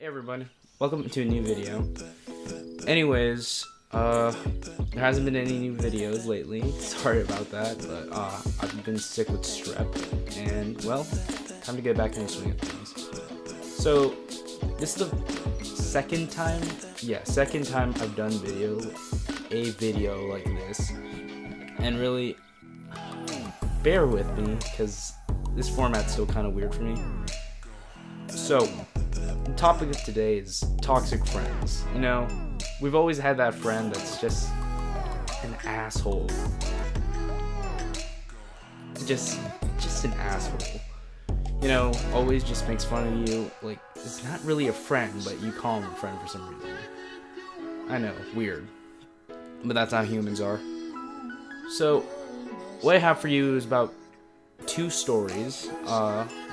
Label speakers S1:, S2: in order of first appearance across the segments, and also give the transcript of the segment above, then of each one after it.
S1: everybody, welcome to a new video. Anyways, there hasn't been any new videos lately, sorry about that, but I've been sick with strep, and well, time to get back in the swing of things. So, this is the second time I've done a video like this, and really, bear with me, because this format's still kind of weird for me. So, the topic of today is toxic friends. You know, we've always had that friend that's just an asshole. Just an asshole. You know, always just makes fun of you. Like, it's not really a friend, but you call him a friend for some reason. I know, weird. But that's how humans are. So, what I have for you is about two stories.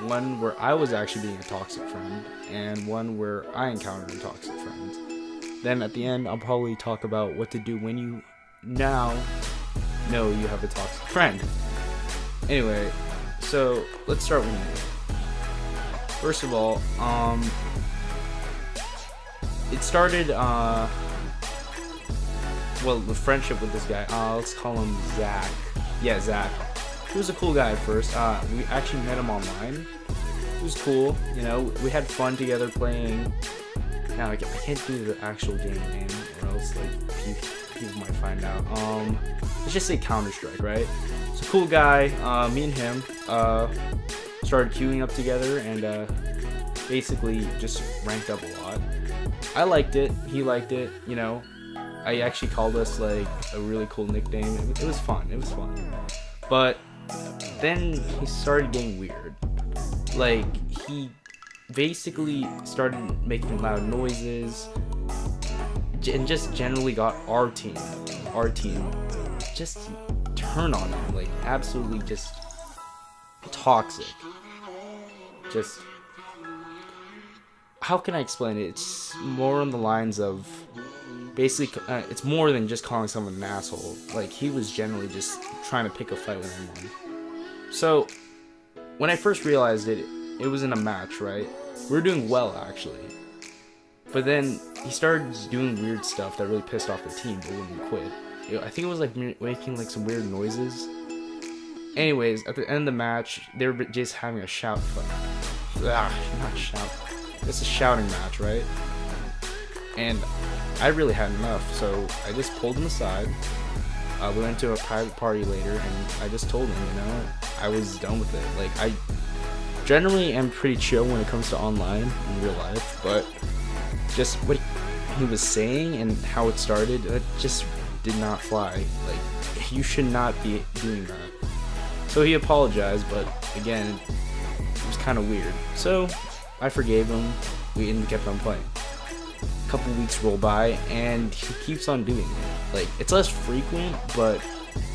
S1: One where I was actually being a toxic friend, and one where I encountered a toxic friend. Then at the end, I'll probably talk about what to do when you now know you have a toxic friend. Anyway, so let's start with me. First of all, it started, well, the friendship with this guy, let's call him Zach. Yeah, Zach. He was a cool guy at first. We actually met him online. It was cool, you know. We had fun together playing. Now I can't do the actual game name, or else like people might find out. Let's just say Counter-Strike, right? It's a cool guy. Me and him started queuing up together, and basically just ranked up a lot. I liked it. He liked it. You know, I actually called us like a really cool nickname. It was fun. It was fun. But then he started getting weird. Like, he basically started making loud noises and just generally got our team just turn on him. Like, absolutely just toxic. Just, how can I explain it? It's more on the lines of basically, it's more than just calling someone an asshole. Like, he was generally just trying to pick a fight with anyone. So, when I first realized it, it was in a match, right? We were doing well, actually. But then, he started doing weird stuff that really pissed off the team, but wouldn't quit. I think it was like making like some weird noises. Anyways, at the end of the match, they were just having a shout fight. Not shout. It's a shouting match, right? And I really had enough, so I just pulled him aside. We went to a private party later, and I just told him, you know, I was done with it. Like, I generally am pretty chill when it comes to online in real life, but just what he was saying and how it started, it just did not fly. Like, you should not be doing that. So he apologized, but again, it was kind of weird. So I forgave him. We kept on playing. Couple weeks roll by, and he keeps on doing it. Like, it's less frequent, but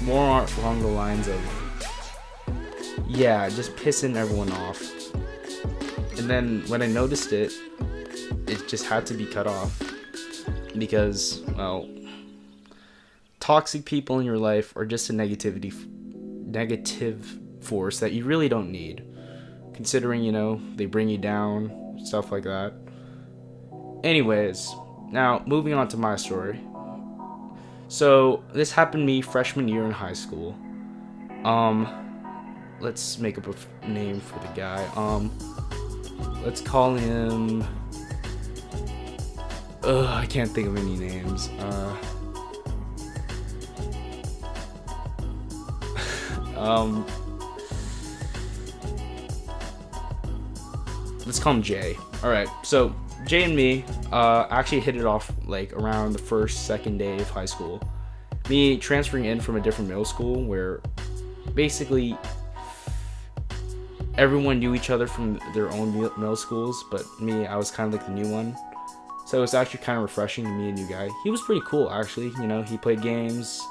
S1: more along the lines of, yeah, just pissing everyone off. And then when I noticed it, it just had to be cut off, because, well, toxic people in your life are just a negative force that you really don't need, considering, you know, they bring you down, stuff like that. Anyways, now moving on to my story. So this happened to me freshman year in high school. Let's make up a name for the guy. Let's call him. I can't think of any names. Let's call him Jay. All right, so Jay and me actually hit it off like around the second day of high school. Me transferring in from a different middle school where basically everyone knew each other from their own middle schools, but me, I was kind of like the new one. So it was actually kind of refreshing to meet a new guy. He was pretty cool, actually. You know, he played games.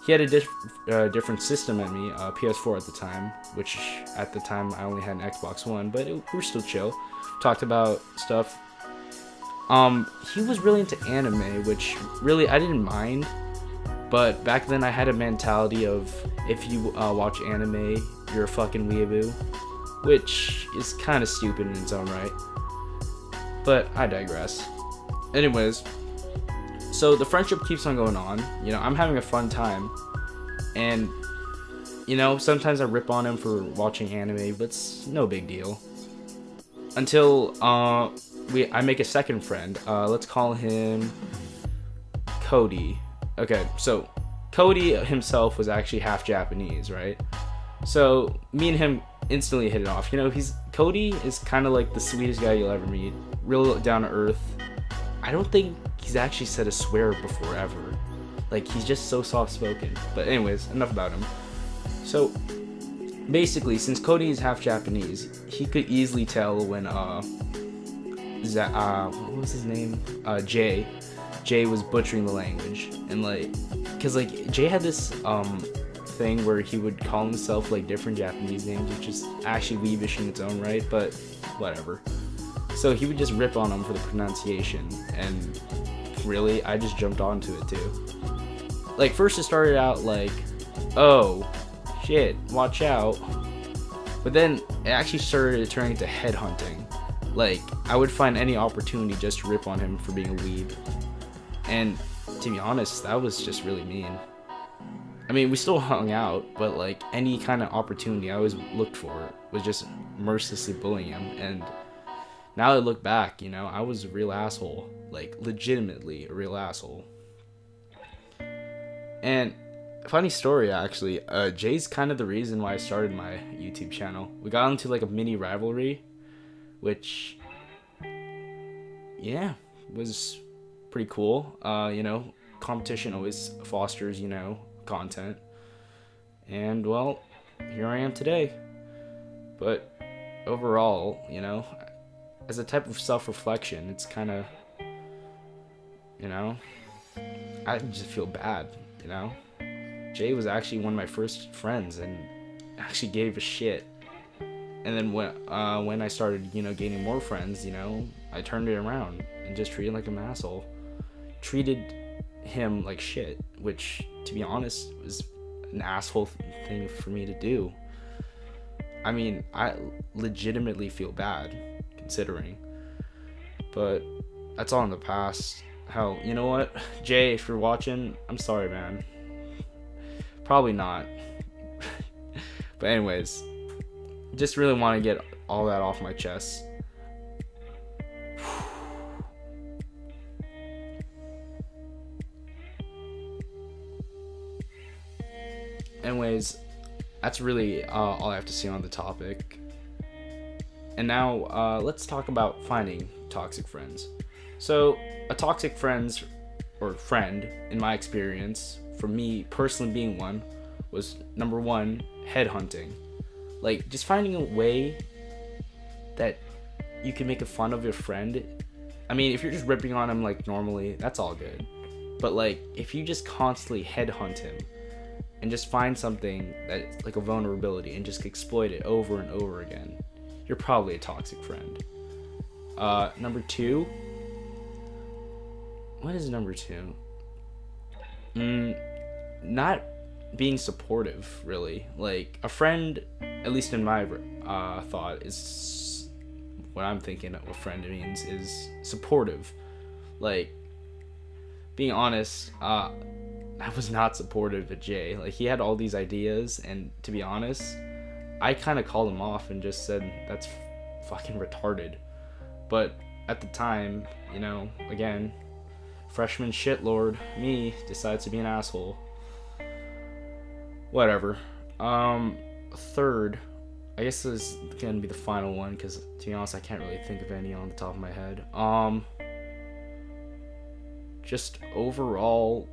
S1: He had a different system than me, PS4 at the time, which at the time I only had an Xbox One, but we were still chill. Talked about stuff. He was really into anime, which really I didn't mind, but back then I had a mentality of, if you watch anime, you're a fucking weeaboo, which is kind of stupid in its own right. But I digress. Anyways, so the friendship keeps on going on. I'm having a fun time. And, sometimes I rip on him for watching anime, but it's no big deal. Until I make a second friend. Let's call him Cody. Okay, so Cody himself was actually half Japanese, right? So me and him instantly hit it off. Cody is kind of like the sweetest guy you'll ever meet. Real down to earth. I don't think he's actually said a swear before ever. Like, he's just so soft spoken. But anyways, enough about him. So basically, since Cody is half Japanese, he could easily tell when what was his name? Jay was butchering the language. And because Jay had this thing where he would call himself different Japanese names, which is actually weebish in its own right, but whatever. So he would just rip on him for the pronunciation, and really, I just jumped onto it too. First it started out oh shit, watch out, but then it actually started turning into headhunting. I would find any opportunity just to rip on him for being a weeb, and to be honest, that was just really mean. I mean, we still hung out, but any kind of opportunity I always looked for was just mercilessly bullying him. And now I look back, I was a real asshole, legitimately a real asshole. And funny story, actually, Jay's kind of the reason why I started my YouTube channel. We got into a mini rivalry, which, yeah, was pretty cool. Competition always fosters, content. And well, here I am today. But overall, as a type of self-reflection, it's kind of, I just feel bad, Jay was actually one of my first friends and actually gave a shit. And then when I started, gaining more friends, I turned it around and just treated him like an asshole. Treated him like shit, which, to be honest, was an asshole thing for me to do. I mean, I legitimately feel bad, considering. But that's all in the past. Hell, you know what? Jay, if you're watching, I'm sorry, man. Probably not. But anyways, just really want to get all that off my chest. Anyways, that's really all I have to say on the topic. And now let's talk about finding toxic friends. So a toxic friend, in my experience, for me personally being one, was number one, headhunting. Just finding a way that you can make a fun of your friend. I mean, if you're just ripping on him normally, that's all good. But if you just constantly headhunt him and just find something that's a vulnerability and just exploit it over and over again, you're probably a toxic friend. Number two. What is number two? Not being supportive, really. A friend, at least in my thought, is what I'm thinking of what friend means is supportive. Being honest, I was not supportive of Jay. He had all these ideas, and to be honest, I kind of called him off and just said, that's fucking retarded. But at the time, again, freshman shitlord me decides to be an asshole. Whatever. Third, I guess this is gonna be the final one, because to be honest, I can't really think of any on the top of my head. Just overall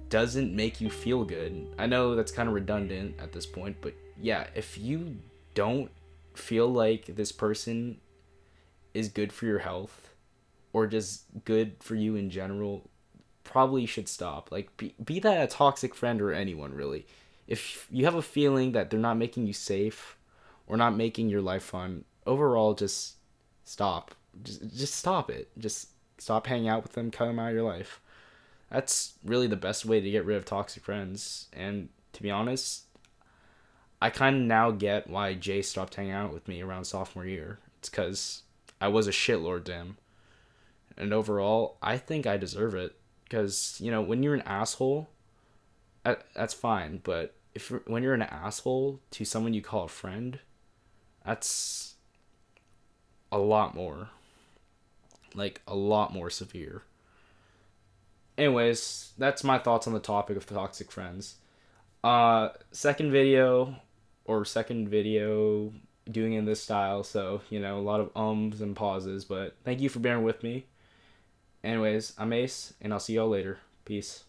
S1: doesn't make you feel good. I know that's kind of redundant at this point, but yeah, if you don't feel like this person is good for your health or just good for you in general, probably should stop. Be that a toxic friend or anyone, really. If you have a feeling that they're not making you safe or not making your life fun, overall, just stop. Just stop it. Just stop hanging out with them, cut them out of your life. That's really the best way to get rid of toxic friends. And to be honest, I kind of now get why Jay stopped hanging out with me around sophomore year. It's because I was a shitlord to him. And overall, I think I deserve it. Because, you know, when you're an asshole, that's fine. But when you're an asshole to someone you call a friend, that's a lot more. Like, a lot more severe. Anyways, that's my thoughts on the topic of toxic friends. Second video doing in this style, so, you know, a lot of ums and pauses, but thank you for bearing with me. Anyways, I'm Ace, and I'll see y'all later. Peace.